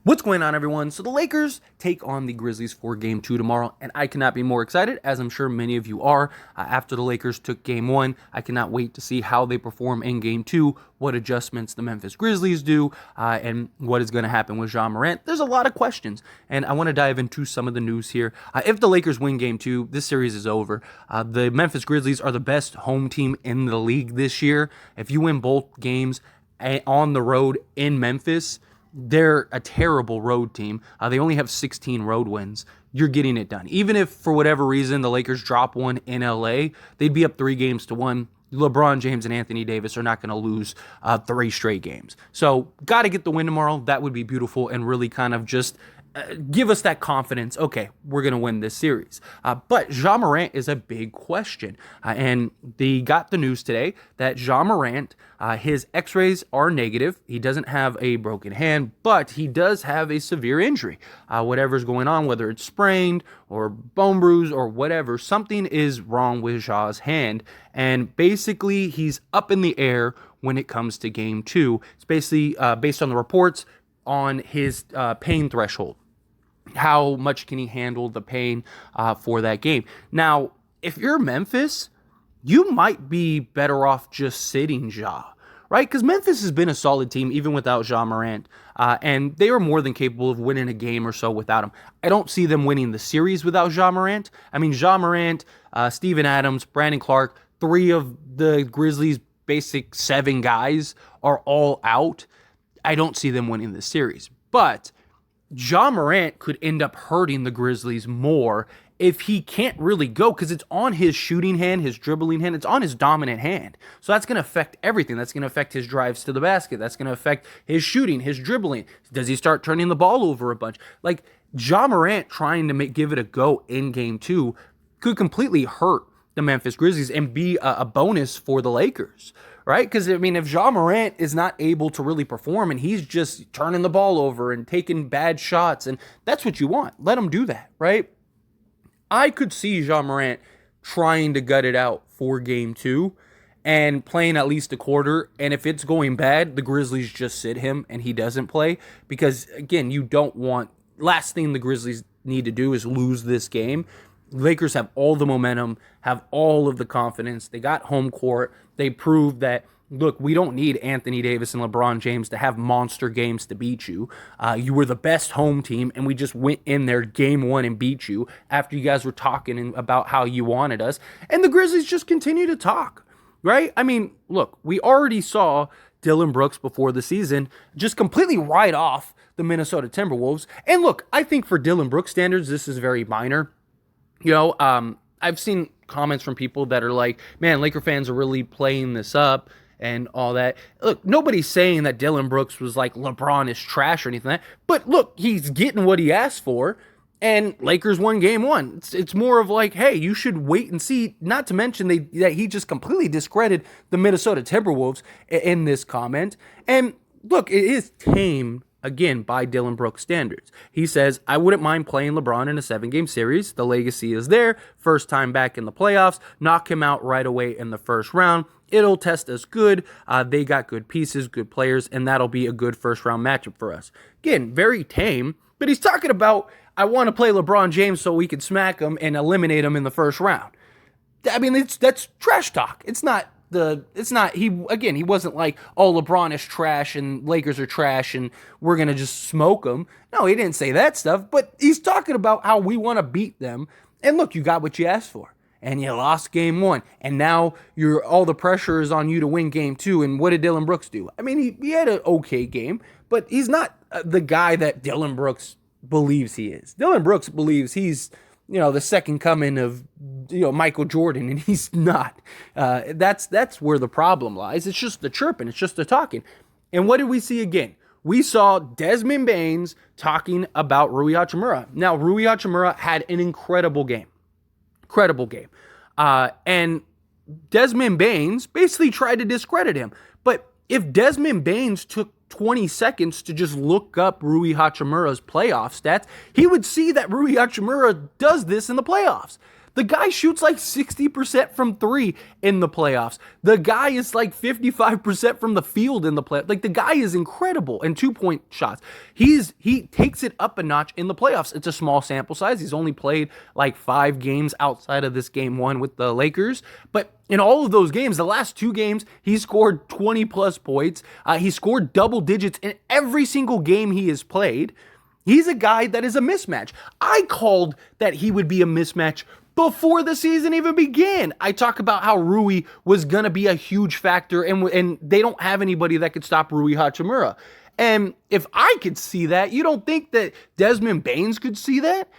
What's going on, everyone? So the Lakers take on the Grizzlies for Game 2 tomorrow, and I cannot be more excited, as I'm sure many of you are. After the Lakers took Game 1, I cannot wait to see how they perform in Game 2, what adjustments the Memphis Grizzlies do, and what is going to happen with Morant. There's a lot of questions, and I want to dive into some of the news here. If the Lakers win Game 2, this series is over. The Memphis Grizzlies are the best home team in the league this year. If you win both games on the road in Memphis, they're a terrible road team. They only have 16 road wins. You're getting it done. Even if, for whatever reason, the Lakers drop one in LA, they'd be up 3-1. LeBron James and Anthony Davis are not going to lose 3 straight games. So, got to get the win tomorrow. That would be beautiful and really kind of just give us that confidence. Okay, we're going to win this series. But Morant is a big question. And they got the news today that Morant, his x-rays are negative. He doesn't have a broken hand, but he does have a severe injury. Whatever's going on, whether it's sprained or bone bruise or whatever, something is wrong with Ja's hand. And basically, he's up in the air when it comes to Game 2. It's basically based on the reports on his pain threshold. How much can he handle the pain for that game? Now, if you're Memphis, you might be better off just sitting Ja, right? Because Memphis has been a solid team even without Morant, and they are more than capable of winning a game or so without him. I don't see them winning the series without Morant. I mean, Morant, Steven Adams, Brandon Clark, 3 of the Grizzlies' basic 7 guys are all out. I don't see them winning this series. But Morant could end up hurting the Grizzlies more if he can't really go, because it's on his shooting hand, his dribbling hand, it's on his dominant hand. So that's going to affect everything. That's going to affect his drives to the basket. That's going to affect his shooting, his dribbling. Does he start turning the ball over a bunch? Like, Morant trying to give it a go in Game 2 could completely hurt the Memphis Grizzlies and be a bonus for the Lakers, right? Because, I mean, if Morant is not able to really perform and he's just turning the ball over and taking bad shots, and that's what you want. Let him do that, right? I could see Morant trying to gut it out for Game 2 and playing at least a quarter, and if it's going bad, the Grizzlies just sit him and he doesn't play because, again, you don't want... Last thing the Grizzlies need to do is lose this game. Lakers have all the momentum, have all of the confidence. They got home court. They proved that, look, we don't need Anthony Davis and LeBron James to have monster games to beat you. You were the best home team, and we just went in there Game 1 and beat you after you guys were talking about how you wanted us. And the Grizzlies just continue to talk, right? I mean, look, we already saw Dillon Brooks before the season just completely write off the Minnesota Timberwolves. And look, I think for Dillon Brooks standards, this is very minor. You know, I've seen comments from people that are like, man, Laker fans are really playing this up and all that. Look, nobody's saying that Dillon Brooks was like LeBron is trash or anything like that. But look, he's getting what he asked for, and Lakers won Game 1. It's more of like, hey, you should wait and see. Not to mention that he just completely discredited the Minnesota Timberwolves in this comment. And look, it is tame, again, by Dillon Brooks standards. He says, I wouldn't mind playing LeBron in a 7-game series. The legacy is there. First time back in the playoffs. Knock him out right away in the first round. It'll test us good. They got good pieces, good players, and that'll be a good first-round matchup for us. Again, very tame, but he's talking about, I want to play LeBron James so we can smack him and eliminate him in the first round. I mean, that's trash talk. He wasn't like, oh, LeBron is trash and Lakers are trash and we're going to just smoke them. No, he didn't say that stuff, but he's talking about how we want to beat them. And look, you got what you asked for. And you lost Game 1. And now all the pressure is on you to win Game 2. And what did Dillon Brooks do? I mean, he had an okay game, but he's not the guy that Dillon Brooks believes he is. Dillon Brooks believes he's, the second coming of, Michael Jordan, and he's not. That's where the problem lies. It's just the chirping. It's just the talking. And what did we see again? We saw Desmond Baines talking about Rui Hachimura. Now, Rui Hachimura had an incredible game. And Desmond Baines basically tried to discredit him. But if Desmond Baines took 20 seconds to just look up Rui Hachimura's playoff stats, he would see that Rui Hachimura does this in the playoffs. The guy shoots like 60% from three in the playoffs. The guy is like 55% from the field in the playoffs. Like, the guy is incredible in 2-point shots. He takes it up a notch in the playoffs. It's a small sample size. He's only played like 5 games outside of this game 1 with the Lakers. But in all of those games, the last 2 games, he scored 20 plus points. He scored double digits in every single game he has played. He's a guy that is a mismatch. I called that he would be a mismatch before the season even began. I talk about how Rui was going to be a huge factor, and they don't have anybody that could stop Rui Hachimura. And if I could see that, you don't think that Desmond Baines could see that?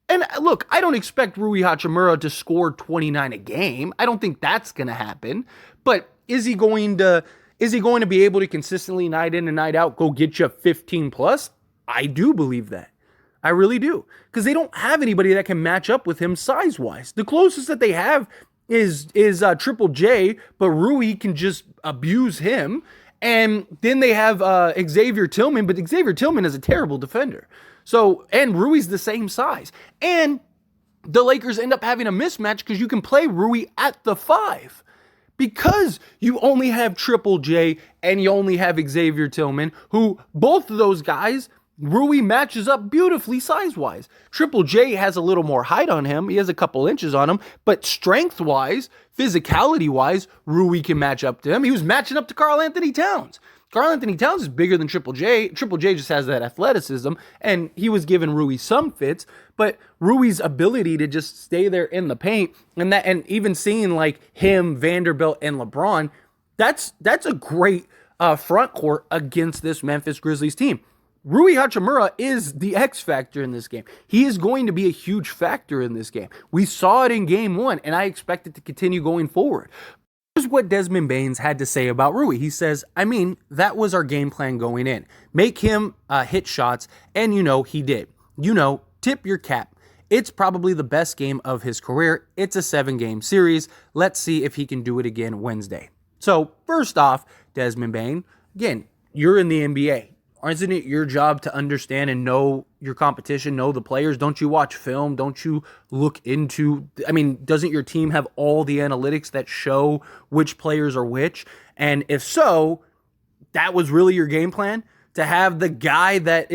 And look, I don't expect Rui Hachimura to score 29 a game. I don't think that's going to happen. But is he going to be able to consistently, night in and night out, go get you 15 plus? I do believe that. I really do. Because they don't have anybody that can match up with him size-wise. The closest that they have is Triple J, but Rui can just abuse him. And then they have Xavier Tillman, but Xavier Tillman is a terrible defender. So, and Rui's the same size. And the Lakers end up having a mismatch because you can play Rui at the 5. Because you only have Triple J and you only have Xavier Tillman, who both of those guys, Rui matches up beautifully size-wise. Triple J has a little more height on him. He has a couple inches on him. But strength-wise, physicality-wise, Rui can match up to him. He was matching up to Karl-Anthony Towns. Karl-Anthony Towns is bigger than Triple J. Triple J just has that athleticism, and he was giving Rui some fits. But Rui's ability to just stay there in the paint, and even seeing like him, Vanderbilt, and LeBron, that's a great front court against this Memphis Grizzlies team. Rui Hachimura is the X factor in this game. He is going to be a huge factor in this game. We saw it in game 1, and I expect it to continue going forward. Here's what Desmond Baines had to say about Rui. He says, that was our game plan going in. Make him hit shots, and he did. Tip your cap. It's probably the best game of his career. It's a 7-game series. Let's see if he can do it again Wednesday. So, first off, Desmond Bain, again, you're in the NBA. Isn't it your job to understand and know your competition, know the players? Don't you watch film? Don't you look into, doesn't your team have all the analytics that show which players are which? And if so, that was really your game plan? To have the guy that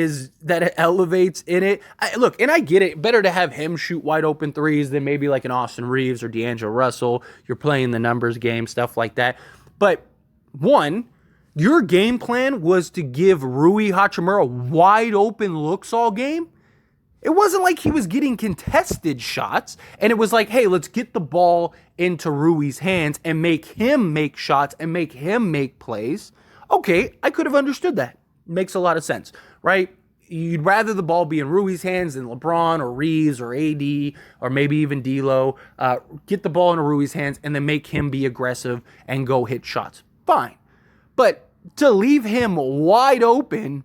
elevates in it? Look, and I get it. Better to have him shoot wide open threes than maybe like an Austin Reeves or D'Angelo Russell. You're playing the numbers game, stuff like that. But one, your game plan was to give Rui Hachimura wide open looks all game. It wasn't like he was getting contested shots, and it was like, hey, let's get the ball into Rui's hands and make him make shots and make him make plays. Okay, I could have understood that. Makes a lot of sense, right? You'd rather the ball be in Rui's hands than LeBron or Reeves or AD or maybe even D'Lo. Get the ball into Rui's hands and then make him be aggressive and go hit shots. Fine. But to leave him wide open,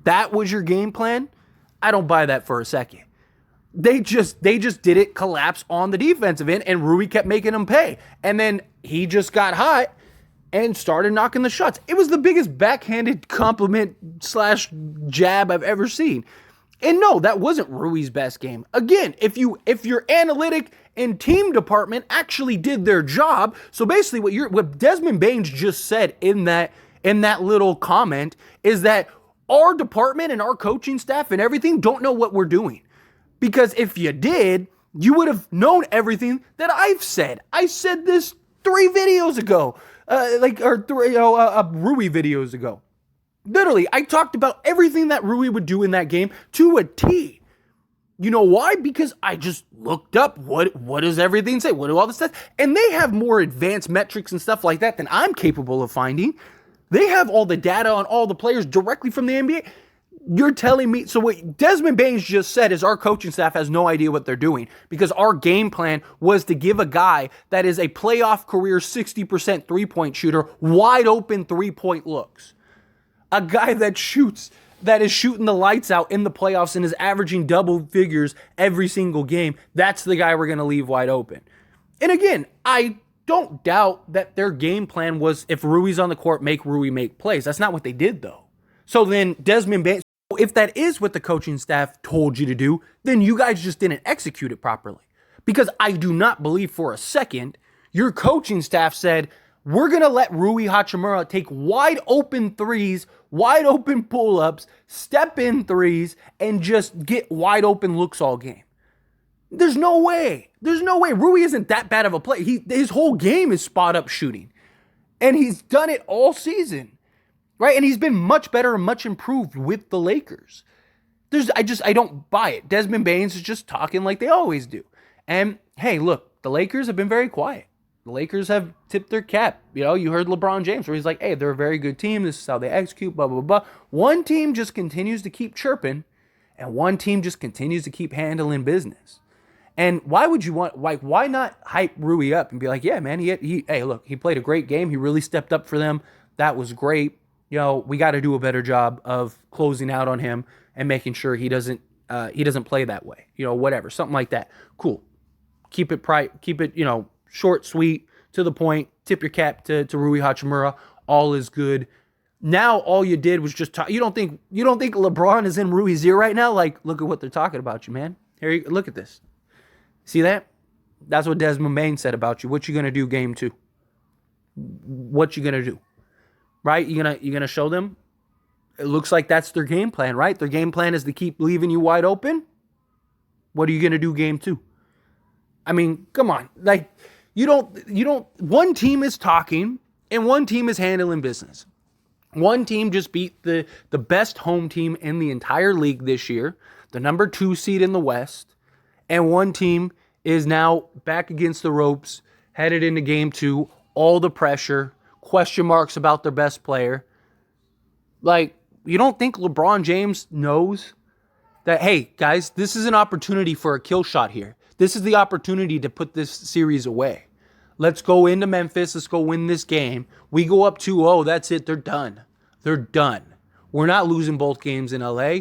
that was your game plan? I don't buy that for a second. They just did it collapse on the defensive end, and Rui kept making him pay. And then he just got hot and started knocking the shots. It was the biggest backhanded compliment / jab I've ever seen. And no, that wasn't Rui's best game. Again, if your analytic and team department actually did their job, so basically what Desmond Baines just said in that little comment is that our department and our coaching staff and everything don't know what we're doing. Because if you did, you would have known everything that I've said. I said this 3 videos ago, Rui videos ago. Literally, I talked about everything that Rui would do in that game to a T. You know why? Because I just looked up what does everything say? What do all this stuff? And they have more advanced metrics and stuff like that than I'm capable of finding. They have all the data on all the players directly from the NBA. You're telling me, so what Desmond Baines just said is our coaching staff has no idea what they're doing because our game plan was to give a guy that is a playoff career 60% 3-point shooter wide open 3-point looks. A guy that is shooting the lights out in the playoffs and is averaging double figures every single game. That's the guy we're going to leave wide open. And again, I don't doubt that their game plan was if Rui's on the court, make Rui make plays. That's not what they did though. So then Desmond Baines, if that is what the coaching staff told you to do, then you guys just didn't execute it properly. Because I do not believe for a second your coaching staff said, we're going to let Rui Hachimura take wide open threes, wide open pull-ups, step in threes, and just get wide open looks all game. There's no way. There's no way. Rui isn't that bad of a player. His whole game is spot-up shooting. And he's done it all season, right? And he's been much better and much improved with the Lakers. I don't buy it. Desmond Baines is just talking like they always do. And, hey, look, the Lakers have been very quiet. The Lakers have tipped their cap. You know, you heard LeBron James where he's like, hey, they're a very good team. This is how they execute, blah, blah, blah. One team just continues to keep chirping, and one team just continues to keep handling business. And why would you why not hype Rui up and be like, yeah, man, hey, look, he played a great game. He really stepped up for them. That was great. You know, we got to do a better job of closing out on him and making sure he doesn't play that way. You know, whatever, something like that. Cool. Keep it, you know, short, sweet, to the point. Tip your cap to Rui Hachimura. All is good. Now all you did was just talk. You don't think LeBron is in Rui's ear right now? Like, look at what they're talking about you, man. Look at this. See that? That's what Desmond Baines said about you. What you gonna do game 2? What you gonna do? Right? You gonna show them? It looks like that's their game plan, right? Their game plan is to keep leaving you wide open. What are you gonna do game 2? I mean, come on. Like, you don't, one team is talking and one team is handling business. One team just beat the best home team in the entire league this year, the number 2 seed in the West, and one team is now back against the ropes, headed into game 2, all the pressure, question marks about their best player. Like, you don't think LeBron James knows that, hey, guys, this is an opportunity for a kill shot here. This is the opportunity to put this series away. Let's go into Memphis. Let's go win this game. We go up 2-0. That's it. They're done. They're done. We're not losing both games in LA.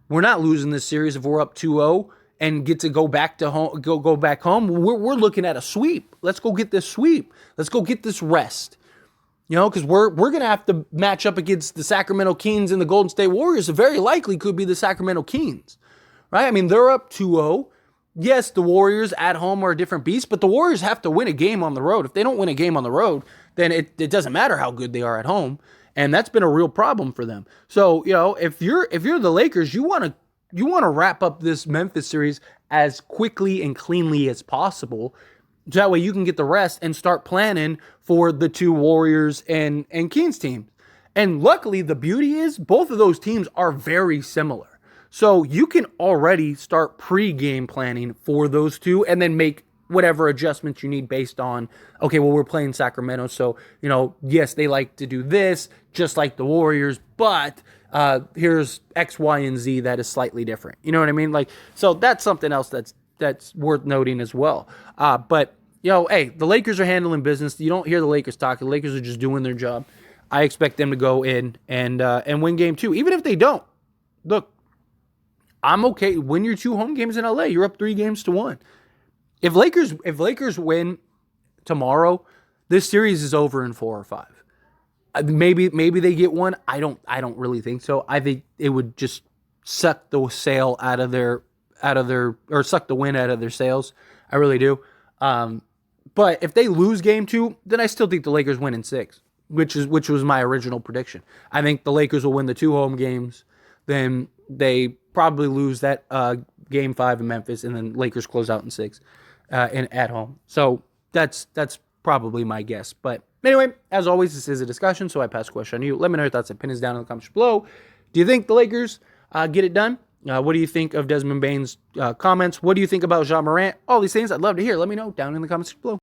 We're not losing this series if we're up 2-0 and get to go back to home. Go back home. We're looking at a sweep. Let's go get this sweep. Let's go get this rest. You know, because we're going to have to match up against the Sacramento Kings and the Golden State Warriors. It very likely could be the Sacramento Kings, right? I mean, they're up 2-0. Yes, the Warriors at home are a different beast, but the Warriors have to win a game on the road. If they don't win a game on the road, then it doesn't matter how good they are at home, and that's been a real problem for them. So, you know, if you're the Lakers, you want to wrap up this Memphis series as quickly and cleanly as possible. So that way you can get the rest and start planning for the 2 Warriors and Kings teams. And luckily, the beauty is both of those teams are very similar. So you can already start pre-game planning for those 2 and then make whatever adjustments you need based on, okay, well, we're playing Sacramento, so, you know, yes, they like to do this, just like the Warriors, but here's X, Y, and Z that is slightly different. You know what I mean? Like, so that's something else that's worth noting as well. But, you know, hey, the Lakers are handling business. You don't hear the Lakers talk. The Lakers are just doing their job. I expect them to go in and win game 2. Even if they don't, look, I'm okay. Win your 2 home games in LA. You're up 3-1. If Lakers win tomorrow, this series is over in 4 or 5. Maybe they get one. I don't really think so. I think it would just suck the sail out of their or suck the wind out of their sails. I really do. But if they lose game 2, then I still think the Lakers win in 6, which was my original prediction. I think the Lakers will win the 2 home games. Then they probably lose that game 5 in Memphis, and then Lakers close out in 6 at home. So that's probably my guess. But anyway, as always, this is a discussion, so I pass the question on you. Let me know your thoughts and opinions down in the comments below. Do you think the Lakers get it done? What do you think of Desmond Baines' comments? What do you think about Ja Morant? All these things I'd love to hear. Let me know down in the comments below.